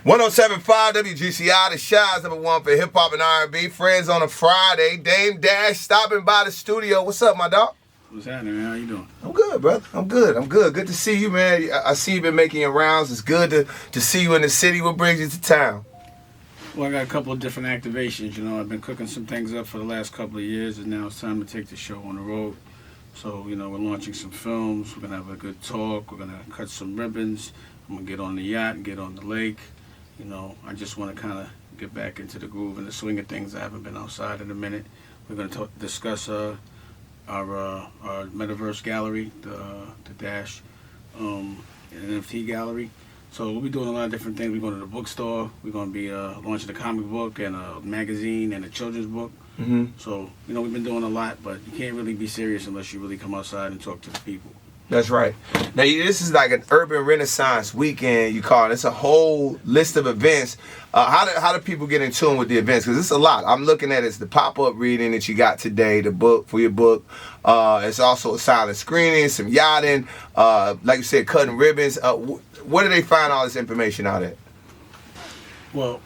107.5 WGCI, the Shy's #1 for hip hop and R&B. Friends on a Friday. Dame Dash stopping by the studio. What's up, my dog? What's happening, man? How you doing? I'm good, brother. I'm good. Good to see you, man. I see you've been making your rounds. It's good to see you in the city. What brings you to town? Well, I got a couple of different activations. You know, I've been cooking some things up for the last couple of years, and now it's time to take the show on the road. So, you know, we're launching some films. We're going to have a good talk. We're going to cut some ribbons. I'm going to get on the yacht and get on the lake. You know, I just want to kind of get back into the groove and the swing of things. I haven't been outside in a minute. We're going to discuss our metaverse gallery, the Dash NFT gallery. So we'll be doing a lot of different things. We're going to the bookstore. We're going to be launching a comic book and a magazine and a children's book. Mm-hmm. So, you know, we've been doing a lot, but you can't really be serious unless you really come outside and talk to the people. That's right. Now, this is like an urban renaissance weekend, you call it. It's a whole list of events. How do people get in tune with the events? Because it's a lot. I'm looking at it as the pop-up reading that you got today, the book for your book. It's also a silent screening, some yachting, like you said, cutting ribbons. Where do they find all this information out at? Well,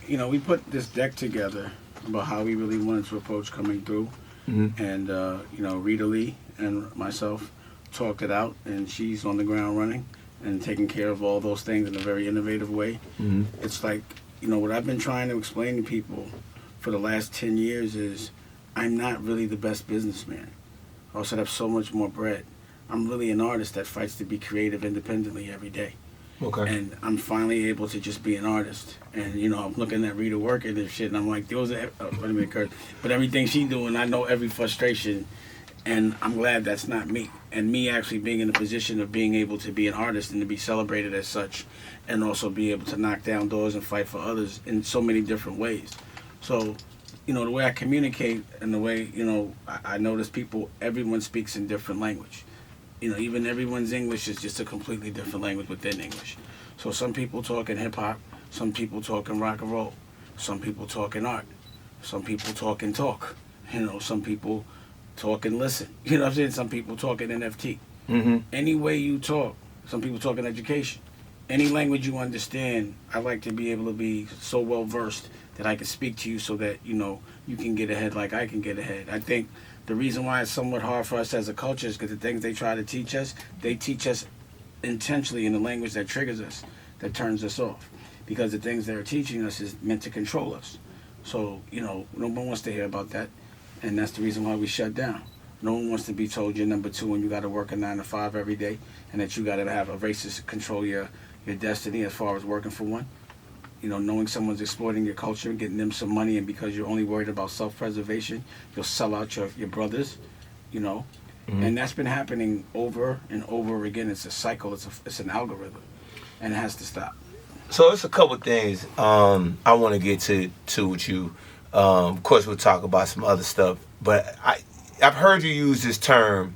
you know, we put this deck together about how we really wanted to approach coming through. Mm-hmm. And, you know, Rita Lee and myself talked it out, and she's on the ground running and taking care of all those things in a very innovative way. Mm-hmm. It's like, you know, what I've been trying to explain to people for the last 10 years is I'm not really the best businessman. I also have so much more bread. I'm really an artist that fights to be creative independently every day. Okay. And I'm finally able to just be an artist. And, you know, I'm looking at Rita working and shit, and I'm like, but everything she's doing, I know every frustration. And I'm glad that's not me. And me actually being in a position of being able to be an artist and to be celebrated as such, and also be able to knock down doors and fight for others in so many different ways. So, you know, the way I communicate and the way, you know, I notice people, everyone speaks in different language. You know, even everyone's English is just a completely different language within English. So some people talk in hip hop, some people talk in rock and roll, some people talk in art, some people talk in talk, you know, some people talk and listen. You know what I'm saying? Some people talk in NFT. Mm-hmm. Any way you talk, some people talk in education. Any language you understand, I like to be able to be so well versed that I can speak to you so that, you know, you can get ahead like I can get ahead. I think the reason why it's somewhat hard for us as a culture is because the things they try to teach us, they teach us intentionally in the language that triggers us, that turns us off. Because the things they're teaching us is meant to control us. So, you know, no one wants to hear about that. And that's the reason why we shut down. No one wants to be told you're number two and you got to work a 9 to 5 every day, and that you got to have a racist control your destiny as far as working for one. You know, knowing someone's exploiting your culture and getting them some money, and because you're only worried about self-preservation, you'll sell out your brothers, you know. Mm-hmm. And that's been happening over and over again. It's a cycle. It's an algorithm, and it has to stop. So it's a couple things I want to get to with you. Of course, we'll talk about some other stuff, but I've heard you use this term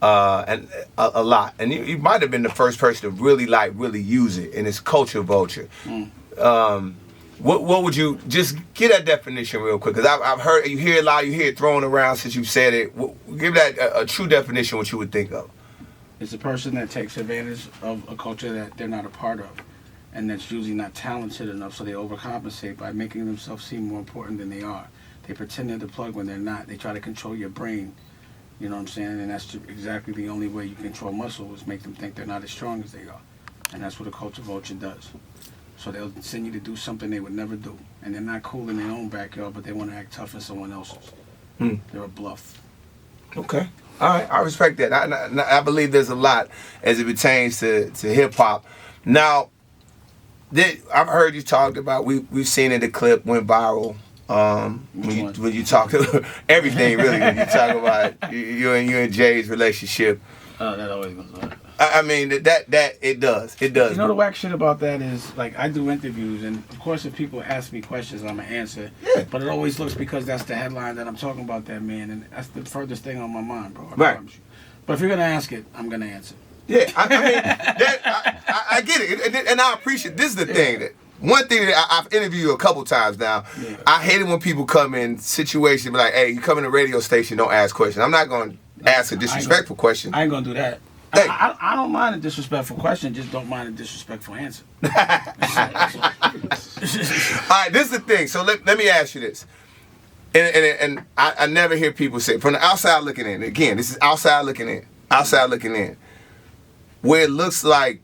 and a lot, and you might have been the first person to really use it, and it's culture vulture. What would you just get that definition real quick? Because I've heard you hear it a lot, you hear it thrown around since you said it. Give that a true definition, what you would think of. It's a person that takes advantage of a culture that they're not a part of, and that's usually not talented enough, so they overcompensate by making themselves seem more important than they are. They pretend they're the plug when they're not. They try to control your brain, you know what I'm saying? And that's exactly the only way you control muscle, is make them think they're not as strong as they are. And that's what a culture vulture does. So they'll send you to do something they would never do. And they're not cool in their own backyard, but they want to act tough in someone else's. They're a bluff. Okay. All right. I respect that. I believe there's a lot as it pertains to hip-hop. Now, I've heard you talk about, we've seen it, the clip went viral. When you talk to everything, really, when you talk about you and Jay's relationship. That always goes on. I mean, that it does. It does. You know, the whack shit about that is, like, I do interviews, and of course if people ask me questions, I'm going to answer. Yeah. But it always looks because that's the headline that I'm talking about that man, and that's the furthest thing on my mind, bro. Right. But if you're going to ask it, I'm going to answer. Yeah, I mean, I get it, and I appreciate. This is the thing that. One thing that I've interviewed you a couple times now, I hate it when people come in situations and be like, hey, you come in a radio station, don't ask questions. I'm not going to ask a disrespectful question. I ain't going to do that. Thank you. I don't mind a disrespectful question, just don't mind a disrespectful answer. All right, this is the thing. So let me ask you this. And I never hear people say, from the outside looking in, again, this is outside looking in, where it looks like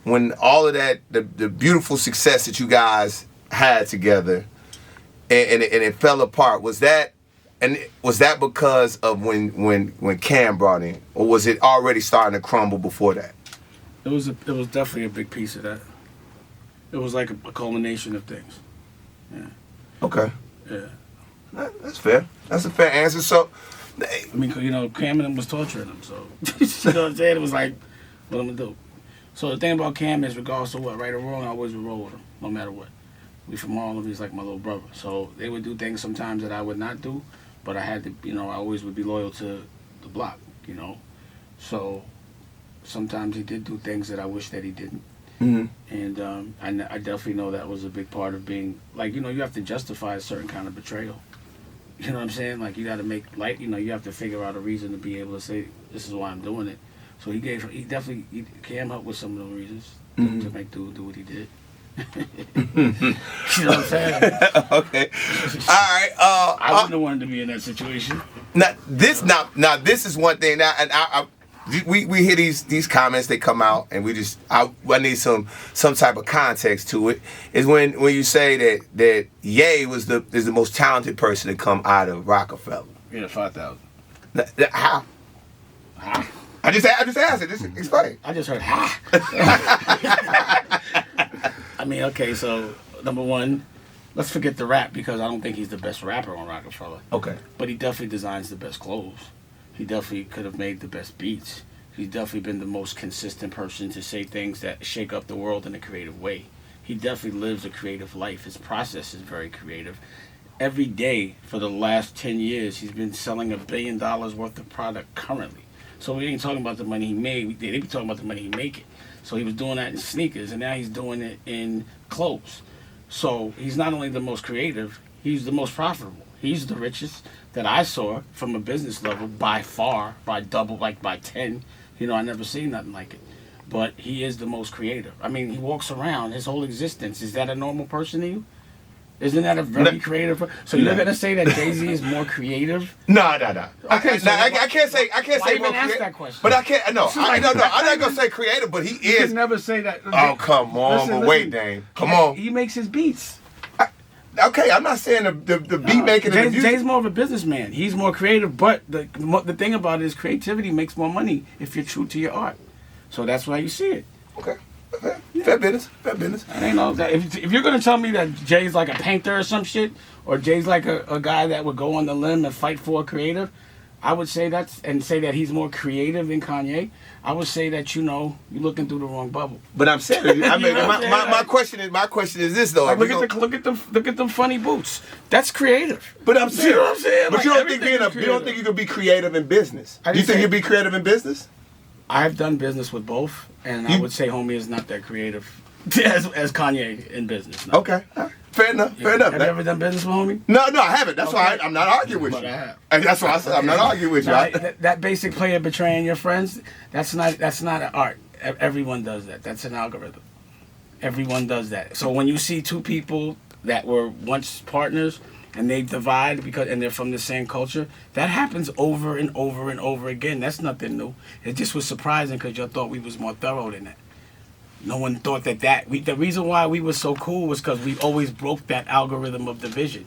when all of that, the beautiful success that you guys had together and it fell apart, was that because of when Cam brought in, or was it already starting to crumble before that? It was definitely a big piece of that. It was like a culmination of things. Yeah. Okay. Yeah. That's fair. That's a fair answer. So, I mean, Cam and him was torturing him, so you know what I'm saying? It was like, what I'm gonna do? So the thing about Cam is, regardless of what, right or wrong, I always would roll with him, no matter what. We from Harlem, he's like my little brother. So they would do things sometimes that I would not do, but I had to, I always would be loyal to the block, So sometimes he did do things that I wish that he didn't. Mm-hmm. And I definitely know that was a big part of being, like, you have to justify a certain kind of betrayal. You know what I'm saying? Like, you got to make light. You have to figure out a reason to be able to say, this is why I'm doing it. So Cam helped with some of those reasons to make dude do what he did. You know what I'm saying? Okay. All right. I wouldn't have wanted to be in that situation. Now this is one thing. Now, and we hear these comments. They come out, and I need some type of context to it. Is when you say that Ye is the most talented person to come out of Rockefeller. Yeah, 5,000. How? I just asked it. Just explain. I just heard ha. I mean, okay, so number one, let's forget the rap, because I don't think he's the best rapper on Rockefeller. Okay. But he definitely designs the best clothes. He definitely could have made the best beats. He's definitely been the most consistent person to say things that shake up the world in a creative way. He definitely lives a creative life. His process is very creative. Every day for the last 10 years, he's been selling $1 billion worth of product currently. So we ain't talking about the money he made. They be talking about the money he making. So he was doing that in sneakers, and now he's doing it in clothes. So he's not only the most creative, he's the most profitable. He's the richest that I saw from a business level by far, by double, like by 10. I never seen nothing like it. But he is the most creative. I mean, he walks around his whole existence. Is that a normal person to you? Isn't that a very creative? So you're gonna say that Jay-Z is more creative? No. Okay, I can't say why more even ask creative. that question? But I can't. No. I'm not gonna say creative, but he You is. can never say that. Oh, come on, but wait, Dame. Come on. He makes his beats. Okay, I'm not saying the beat making. Jay's more of a businessman. He's more creative, but the thing about it is creativity makes more money if you're true to your art. So that's why you see it. Okay. Fair business. I ain't know that if you're gonna tell me that Jay's like a painter or some shit, or Jay's like a guy that would go on the limb and fight for a creative, I would say say that he's more creative than Kanye. I would say that you're looking through the wrong bubble. But I'm saying, my question is this though. Like, look at them funny boots. That's creative. But I'm saying, you know what I'm saying? But Like, you don't think you could be creative in business? Do you think you'd be creative in business? I've done business with both, and I would say homie is not that creative as Kanye in business. No. Okay. Fair enough. Have you ever done business with homie? No, I haven't. That's why I'm not arguing with you. But I have. And that's why I said I'm not arguing with you. That basic player betraying your friends, that's not an art. Everyone does that. That's an algorithm. Everyone does that. So when you see two people that were once partners and they divide and they're from the same culture, that happens over and over and over again. That's nothing new. It just was surprising because you thought we was more thorough than that. No one thought the reason why we were so cool was because we always broke that algorithm of division.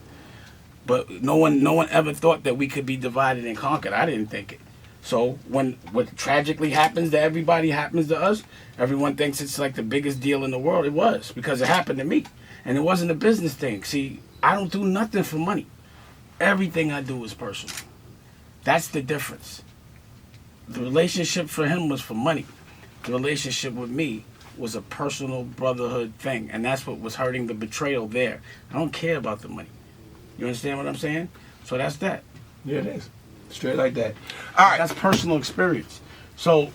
But no one ever thought that we could be divided and conquered. I didn't think it. So when what tragically happens to everybody happens to us, everyone thinks it's like the biggest deal in the world. It was, because it happened to me. And it wasn't a business thing. See, I don't do nothing for money. Everything I do is personal. That's the difference. The relationship for him was for money. The relationship with me was a personal brotherhood thing. And that's what was hurting the betrayal there. I don't care about the money. You understand what I'm saying? So that's that. Yeah, it is. Straight like that. All right. That's personal experience. So,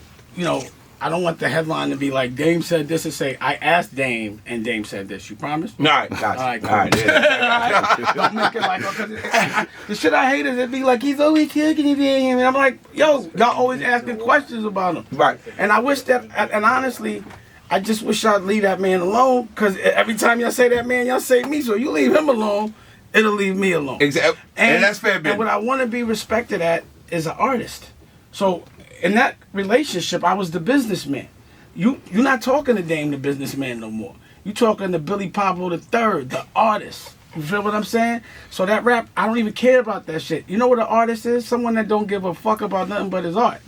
I don't want the headline to be like Dame said this and say I asked Dame and Dame said this. You promise? All right, gotcha. All right, cool. All right, yeah. Don't make it like the shit I hate is it be like he's always taking it in, and I'm like, yo, y'all always asking questions about him. Right. And I wish that, and honestly, I just wish y'all leave that man alone, because every time y'all say that man, y'all say me. So you leave him alone, it'll leave me alone. Exactly. And that's fair business. And what I want to be respected at is an artist. So in that relationship, I was the businessman. You're not talking to Dame the businessman no more. You talking to Billy Pablo III, the artist. You feel what I'm saying? So that rap, I don't even care about that shit. You know what an artist is? Someone that don't give a fuck about nothing but his art.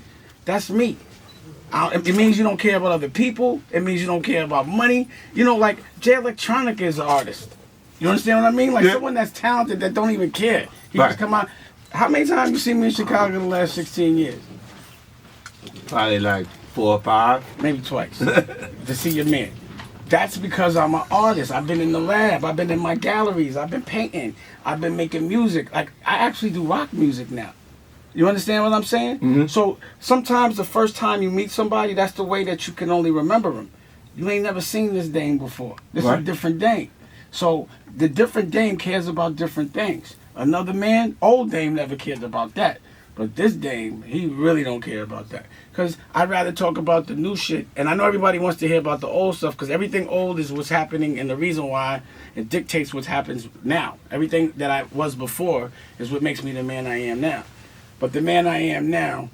That's me. It means you don't care about other people. It means you don't care about money. You know, like Jay Electronica is an artist. You understand what I mean? Like someone that's talented that don't even care. He just come out. How many times you seen me in Chicago in the last 16 years? Probably like 4 or 5. Maybe twice. To see your man. That's because I'm an artist. I've been in the lab. I've been in my galleries. I've been painting. I've been making music. Like, I actually do rock music now. You understand what I'm saying? Mm-hmm. So sometimes the first time you meet somebody, that's the way that you can only remember them. You ain't never seen this Dame before. This is a different Dame. So the different Dame cares about different things. Another man, old Dame, never cared about that. But this Dame, he really don't care about that. Because I'd rather talk about the new shit. And I know everybody wants to hear about the old stuff, because everything old is what's happening, and the reason why it dictates what happens now. Everything that I was before is what makes me the man I am now. But the man I am now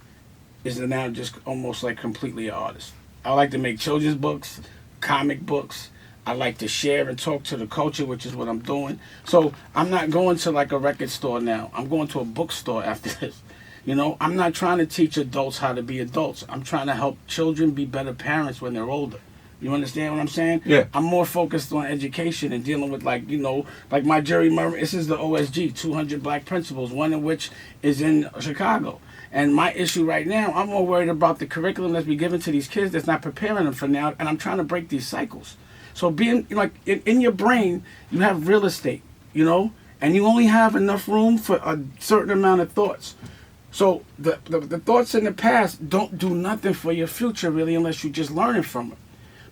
is now just almost like completely an artist. I like to make children's books, comic books. I like to share and talk to the culture, which is what I'm doing. So I'm not going to like a record store now. I'm going to a bookstore after this. You know, I'm not trying to teach adults how to be adults. I'm trying to help children be better parents when they're older. You understand what I'm saying? Yeah. I'm more focused on education and dealing with, like, you know, like my jury murmur. This is the OSG, 200 Black Principles, one of which is in Chicago. And my issue right now, I'm more worried about the curriculum that's being given to these kids that's not preparing them for now, and I'm trying to break these cycles. So being, like, in your brain, you have real estate, you know, and you only have enough room for a certain amount of thoughts. So the thoughts in the past don't do nothing for your future, really, unless you're just learning from them.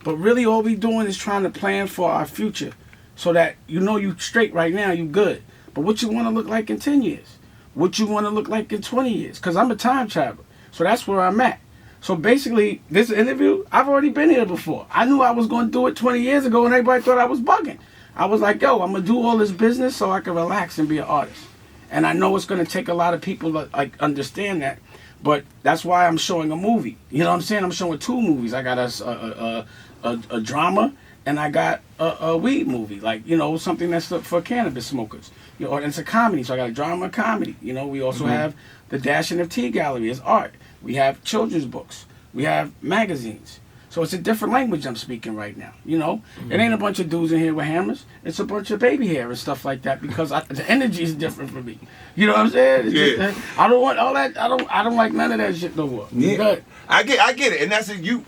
But really all we doing is trying to plan for our future so that you know you straight right now, you good. But what you want to look like in 10 years? What you want to look like in 20 years? Because I'm a time traveler. So that's where I'm at. So basically, this interview, I've already been here before. I knew I was going to do it 20 years ago and everybody thought I was bugging. I was like, yo, I'm going to do all this business so I can relax and be an artist. And I know it's going to take a lot of people to like understand that. But that's why I'm showing a movie. You know what I'm saying? I'm showing 2 movies. I got a drama, and I got a weed movie, like, you know, something that's for cannabis smokers. You know, and it's a comedy, so I got a drama comedy. You know, we also have the Dash NFT Gallery as art. We have children's books. We have magazines. So it's a different language I'm speaking right now. You know, it ain't a bunch of dudes in here with hammers. It's a bunch of baby hair and stuff like that, because the energy is different for me. You know what I'm saying? It's just, I don't want all that. I don't like none of that shit no more. Yeah. But, I get it, and that's you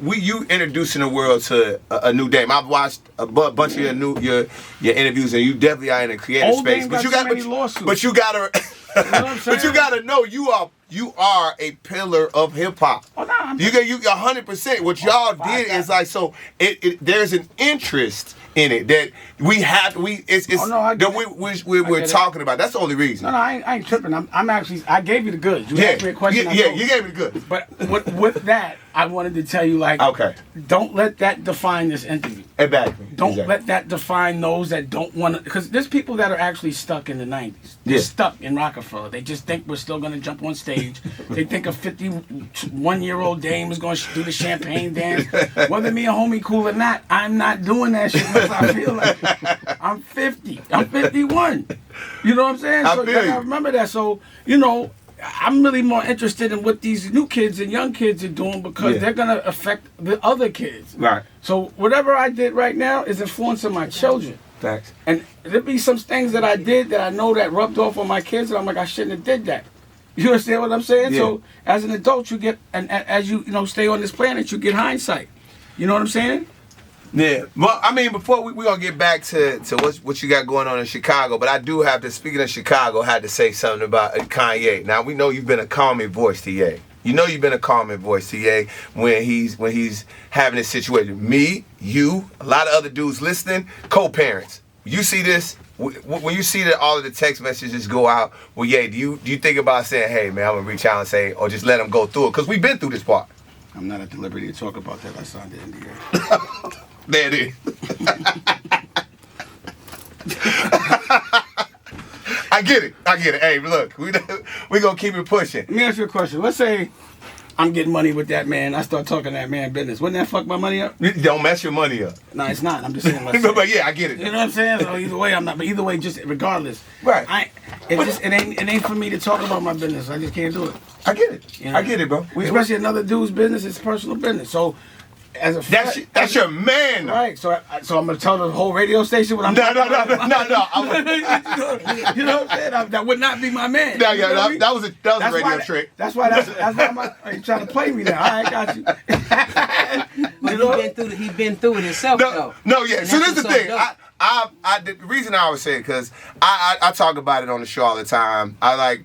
introducing the world to a new Dame. I've watched a bunch of your interviews, and you definitely are in a creative space. But you got but you gotta know you are a pillar of hip hop. Oh, no, you 100%. What y'all did is like, so there's an interest in it that we're talking about. That's the only reason. No, I ain't tripping. I'm actually, I gave you the goods. You asked me a question. You gave me the goods. But with that, I wanted to tell you, like, okay, don't let that define this interview. Exactly. Don't let that define those that don't want to, because there's people that are actually stuck in the 90s. They're stuck in Rockefeller. They just think we're still going to jump on stage. They think a 51-year-old Dame is going to do the champagne dance. Whether me and homie cool or not, I'm not doing that shit unless I feel like it. I'm 50. I'm 51. You know what I'm saying? So I remember that. So, you know, I'm really more interested in what these new kids and young kids are doing, because they're going to affect the other kids. Right. So whatever I did right now is influencing my children. Facts. And there'll be some things that I did that I know that rubbed off on my kids, and I'm like, I shouldn't have did that. You understand what I'm saying? Yeah. So as an adult, you get, and as you stay on this planet, you get hindsight. You know what I'm saying? Yeah. Well, I mean, before we're going to get back to what you got going on in Chicago, but I do have to, speaking of Chicago, I had to say something about Kanye. Now, we know you've been a calming voice to Ye. You know you've been a calming voice, TA, when he's having this situation. Me, you, a lot of other dudes listening, co-parents. You see this, when you see that all of the text messages go out, well, yeah, do you think about saying, hey, man, I'm going to reach out and say, or just let them go through it? Because we've been through this part. I'm not at the liberty to talk about that. I signed the NDA. There it is. I get it. Hey, look, we going to keep it pushing. Let me ask you a question. Let's say I'm getting money with that man. I start talking that man business. Wouldn't that fuck my money up? Don't mess your money up. No, it's not. I'm just saying. But yeah, I get it. You know what I'm saying? So either way, I'm not. But either way, just regardless. Right. It ain't for me to talk about my business. I just can't do it. I get it. You know? I get it, bro. Especially another dude's business. It's personal business. So as a that's your man. Right. So I'm gonna tell the whole radio station what I'm. No. You know what I'm saying? That would not be my man. No, yeah, that was a radio trick. That's why you trying to play me now. I got you. But he's been through it himself, though. No, yeah. So this is the thing. The reason I always say it because I talk about it on the show all the time. I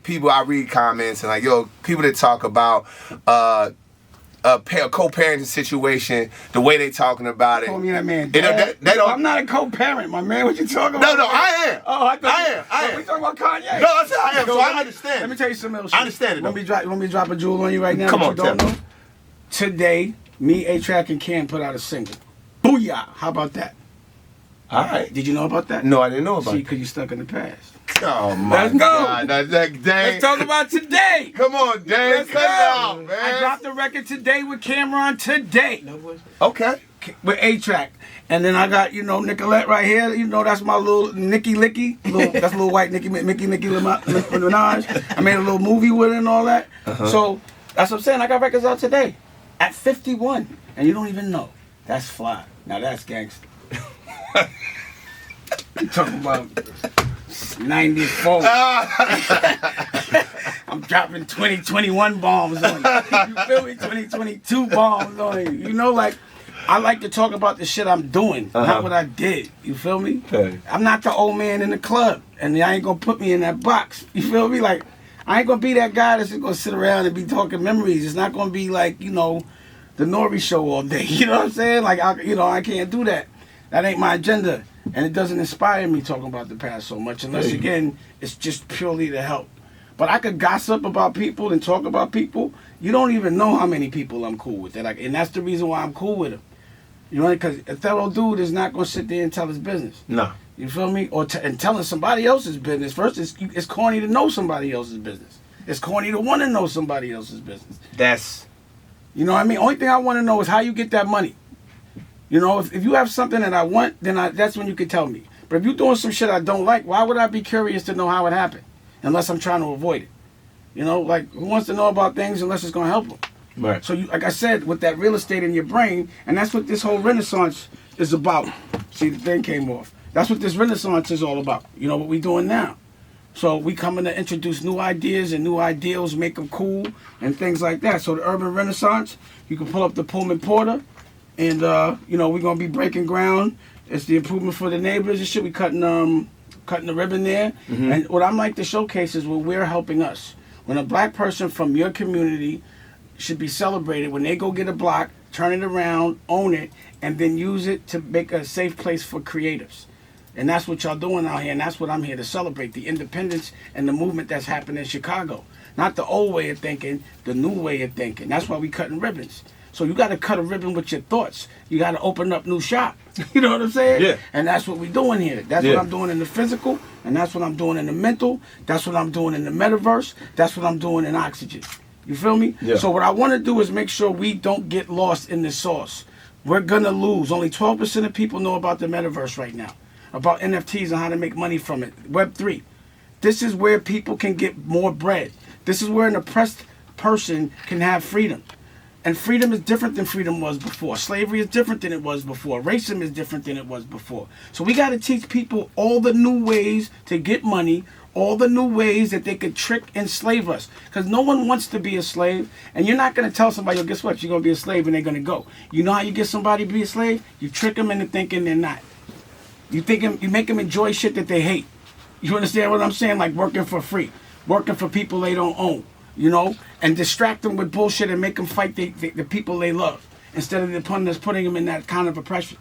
read comments and people that talk about a co-parenting situation, the way they talking about it. Call me that man. I'm not a co-parent, my man. What you talking about? No, I am. Oh, I am. We talking about Kanye? No, I said I am. So I understand. Let me tell you something else. I understand it. Want me to drop a jewel on you right now? Come on, don't tell know? Today, me, A-Track, and Cam put out a single. Booyah! How about that? All right. Did you know about that? No, I didn't know about See, it. because you stuck in the past. Oh, my Let's go. God. Let's talk about today. Come on, Dane. Let's Cut go. it out, man. I dropped the record today with Cameron today. Okay. With A-Track. And then I got, Nicolette right here. That's my little Nicki Licky. That's little white Nicki Minaj. I made a little movie with it and all that. Uh-huh. So, that's what I'm saying. I got records out today. At 51. And you don't even know. That's fly. Now that's gangster. You talking about 94. I'm dropping 2021 bombs on you. You feel me? 2022 bombs on you. I like to talk about the shit I'm doing, not what I did. You feel me? Okay. I'm not the old man in the club, and I ain't gonna put me in that box. You feel me? I ain't gonna be that guy that's just gonna sit around and be talking memories. It's not gonna be the Nori show all day. You know what I'm saying? I can't do that. That ain't my agenda. And it doesn't inspire me talking about the past so much, unless, again, it's just purely to help. But I could gossip about people and talk about people. You don't even know how many people I'm cool with. And that's the reason why I'm cool with them. Because a thorough dude is not going to sit there and tell his business. No. You feel me? And telling somebody else's business. First, it's corny to know somebody else's business. It's corny to want to know somebody else's business. You know what I mean? Only thing I want to know is how you get that money. If you have something that I want, then that's when you can tell me. But if you're doing some shit I don't like, why would I be curious to know how it happened? Unless I'm trying to avoid it. Who wants to know about things unless it's going to help them? Right. So, like I said, with that real estate in your brain, and that's what this whole renaissance is about. See, the thing came off. That's what this renaissance is all about. What we doing now. So we coming to introduce new ideas and new ideals, make them cool, and things like that. So the urban renaissance, you can pull up the Pullman Porter. And, we're going to be breaking ground. It's the improvement for the neighbors and shit. We cutting the ribbon there. Mm-hmm. And what I'm like to showcase is what we're helping us. When a black person from your community should be celebrated, when they go get a block, turn it around, own it, and then use it to make a safe place for creatives. And that's what y'all doing out here, and that's what I'm here to celebrate, the independence and the movement that's happening in Chicago. Not the old way of thinking, the new way of thinking. That's why we cutting ribbons. So you got to cut a ribbon with your thoughts. You got to open up new shop. You know what I'm saying? Yeah. And that's what we're doing here. That's what I'm doing in the physical, and that's what I'm doing in the mental. That's what I'm doing in the metaverse. That's what I'm doing in oxygen. You feel me? Yeah. So what I want to do is make sure we don't get lost in the sauce. We're going to lose. Only 12% of people know about the metaverse right now, about NFTs and how to make money from it. Web3. This is where people can get more bread. This is where an oppressed person can have freedom. And freedom is different than freedom was before. Slavery is different than it was before. Racism is different than it was before. So we got to teach people all the new ways to get money, all the new ways that they could trick and slave us. Because no one wants to be a slave. And you're not going to tell somebody, guess what, you're going to be a slave and they're going to go. You know how you get somebody to be a slave? You trick them into thinking they're not. You make them enjoy shit that they hate. You understand what I'm saying? Like working for free. Working for people they don't own. you know, and distract them with bullshit and make them fight the people they love instead of putting them in that kind of oppression.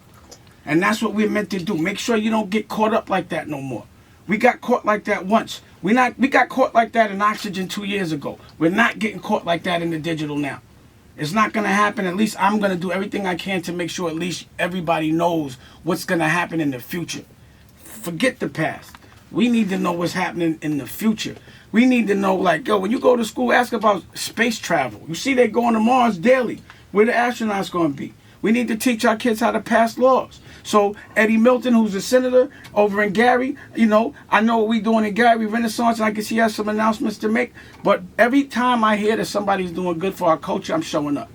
And that's what we're meant to do. Make sure you don't get caught up like that no more. We got caught like that once. We got caught like that in Oxygen 2 years ago. We're not getting caught like that in the digital now. It's not going to happen. At least I'm going to do everything I can to make sure at least everybody knows what's going to happen in the future. Forget the past. We need to know what's happening in the future. We need to know, like, yo, when you go to school, ask about space travel. You see they going to Mars daily. Where the astronauts going to be? We need to teach our kids how to pass laws. So Eddie Milton, who's a senator over in Gary, you know, I know what we doing in Gary Renaissance, and I guess he has some announcements to make. But every time I hear that somebody's doing good for our culture, I'm showing up.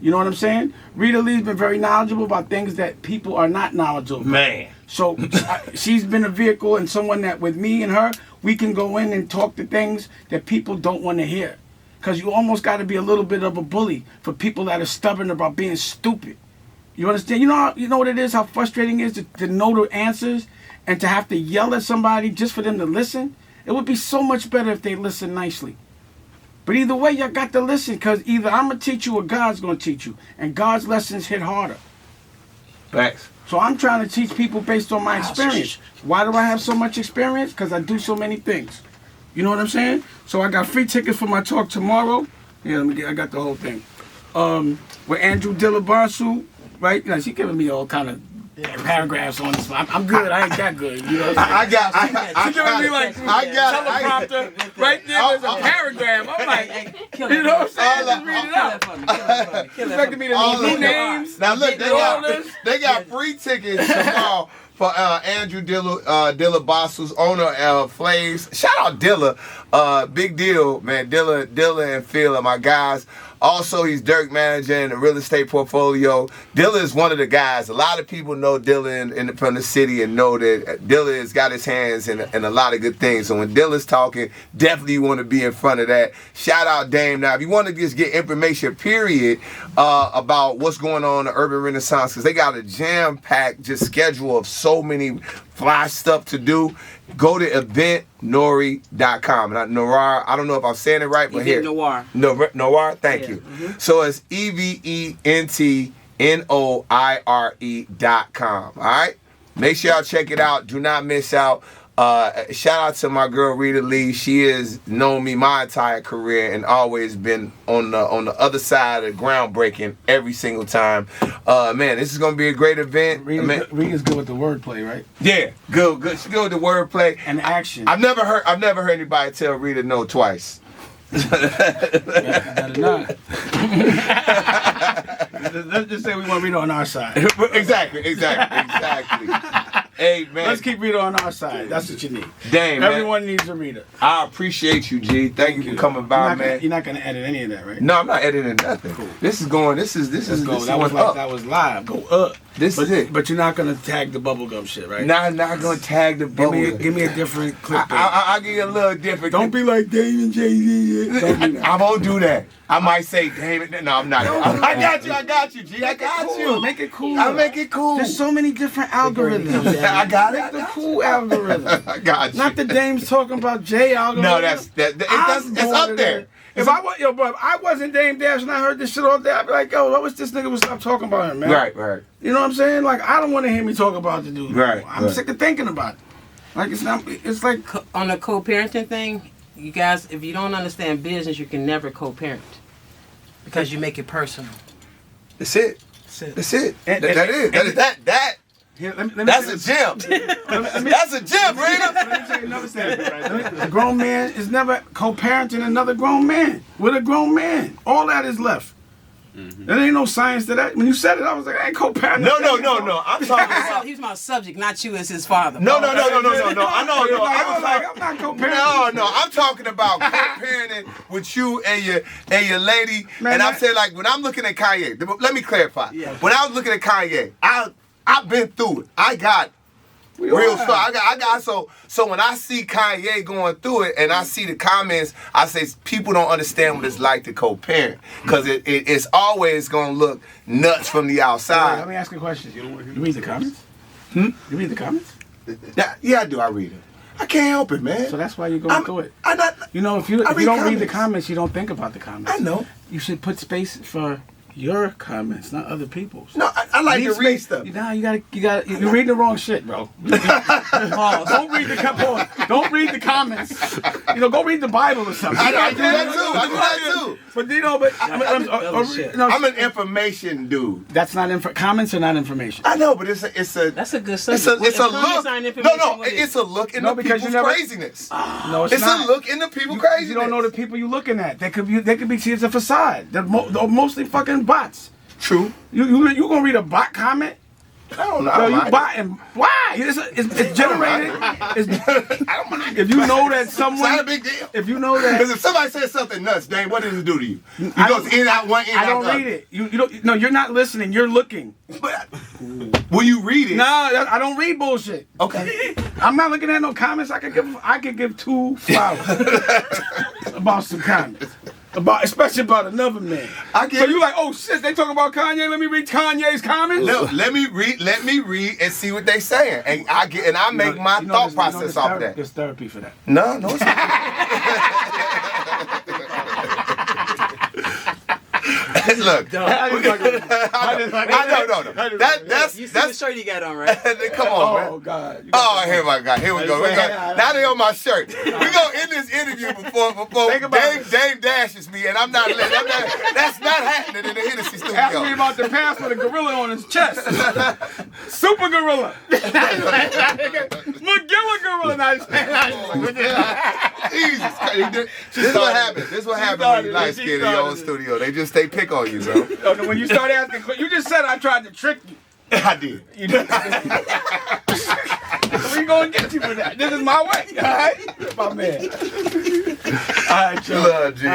You know what I'm saying? Rita Lee's been very knowledgeable about things that people are not knowledgeable about. Man. So she's been a vehicle and someone that with me and her, we can go in and talk to things that people don't want to hear. Because you almost got to be a little bit of a bully for people that are stubborn about being stupid. You understand? You know what it is, how frustrating it is to know the answers and to have to yell at somebody just for them to listen? It would be so much better if they listen nicely. But either way, y'all got to listen, because either I'm going to teach you or God's going to teach you. And God's lessons hit harder. Thanks. So I'm trying to teach people based on my experience. Why do I have so much experience? Because I do so many things. You know what I'm saying? So I got free tickets for my talk tomorrow. Yeah, I got the whole thing. With Andrew Dillabasu, right? You know, she giving me all kind of paragraphs on this. I'm good. I ain't that good. You know what I'm saying? She giving me like teleprompter. Right there, there's a paragraph. I'm like, you know what I'm saying? Just read it out. Expecting me to read names. Now look, they got free tickets tomorrow for Andrew Dillabasu's owner of Flames. Shout out Dilla. Big deal, man. Dilla and Phil are my guys. Also, he's Dirk manager in the real estate portfolio. Dilla is one of the guys. A lot of people know Dilla from the city and know that Dilla has got his hands in a lot of good things. So when Dilla's talking, definitely you want to be in front of that. Shout out Dame. Now, if you want to just get information, period, about what's going on in the Urban Renaissance, because they got a jam-packed just schedule of so many fly stuff to do, go to eventnori.com. Now, Noir, I don't know if I'm saying it right, but here. Noir. Noir, thank you. Mm-hmm. So it's EVENTNOIRE.com. All right? Make sure y'all check it out. Do not miss out. Shout out to my girl Rita Lee. She has known me my entire career and always been on the other side of groundbreaking every single time. Man, this is gonna be a great event. Rita's good with the wordplay, right? Yeah, good. She's good with the wordplay and action. I've never heard anybody tell Rita no twice. Better not. Let's just say we want Rita on our side. Exactly. Hey, man. Let's keep Rita on our side. That's what you need. Dang, Everyone needs a Rita. I appreciate you, G. Thank you for coming by, man. You're not gonna edit any of that, right? No, I'm not editing nothing. Cool. This is That was live. Go up. This is it. But you're not gonna tag the bubblegum shit, right? Nah, not gonna tag the bubblegum. Give me a different clip. I'll give you a little different. Don't be like Dame and Jay-Z. I won't do that. I might say, David. No, I'm not. I got you, G. I got you. Make it cool. I'll make it cool. There's so many different algorithms. I got it. Make the cool algorithm. I got you. Not the Dame's talking about Jay algorithm. No, it's up there. If I wasn't Dame Dash and I heard this shit all day, I'd be like, yo, what was this nigga would stop talking about him, man? Right. You know what I'm saying? Like, I don't want to hear me talk about the dude. Right. I'm sick of thinking about it. Like, it's like on the co-parenting thing, you guys, if you don't understand business, you can never co-parent because you make it personal. That's it. That's it. That's a gem. That's a gem, Rita. Let me tell you another thing. A grown man is never co-parenting another grown man with a grown man. All that is left. Mm-hmm. There ain't no science to that. When you said it, I was like, I ain't co-parenting. No. I'm talking about. He was my subject, not you as his father. No. I'm not co-parenting. No. I'm talking about co-parenting with you and your lady. Man, and I'm saying, like, when I'm looking at Kanye, let me clarify. Yeah. When I was looking at Kanye, I've been through it. I got real stuff. I got so when I see Kanye going through it and I see the comments, I say people don't understand what it's like to co-parent because it's always gonna look nuts from the outside. Let me ask you a question. You read the comments? You read the comments? Yeah, I do. I read it. I can't help it, man. So that's why you're going through it. If you don't read comments. the comments, you don't think about the comments. I know. You should put space for your comments, not other people's. No, I like to read stuff. Nah, you're reading the wrong shit, bro. Don't read the Don't read the comments. Go read the Bible or something. I do that too. But I'm an information dude. That's not comments are not information. I know, but it's a That's a good subject. it's a look. It's a look into people's craziness. No, it's not. A look into people's craziness. You don't know the people you're looking at. They could be seen as a facade. They're mostly fucking bots. True. You gonna read a bot comment? I don't know. No, you botting. Why? It's generated. I don't mind. If you know that someone, it's not a big deal. If you know that, because if somebody says something nuts, Dane, what does it do to you? You goes in out one, in out. I don't read it. You don't. No, you're not listening. You're looking. But will you read it? No, I don't read bullshit. Okay. I'm not looking at no comments. I could give 2 flowers about some comments. Especially about another man. So you like, oh shit, they talking about Kanye. Let me read Kanye's comments. No, let me read and see what they saying, and I make my thought process off that. There's therapy for that. No, it's not. Look, I know. That's You see the shirt he got on, right? Come on, man. Oh God. Oh, here we go. Here we go. Now they on my shirt. We gonna end this interview before Dave dashes me, and I'm not. That's not happening in the Hennessy studio. Ask me about the past with a gorilla on his chest. Super gorilla. McGilla gorilla. Jesus Christ. This is what happens. This is what happens when you light skin in your own studio. They pick on you, bro. When you start asking, you just said I tried to trick you. I did. You did. We gonna get you for that. This is my way. All right, my man. All right, Joe. Love, G.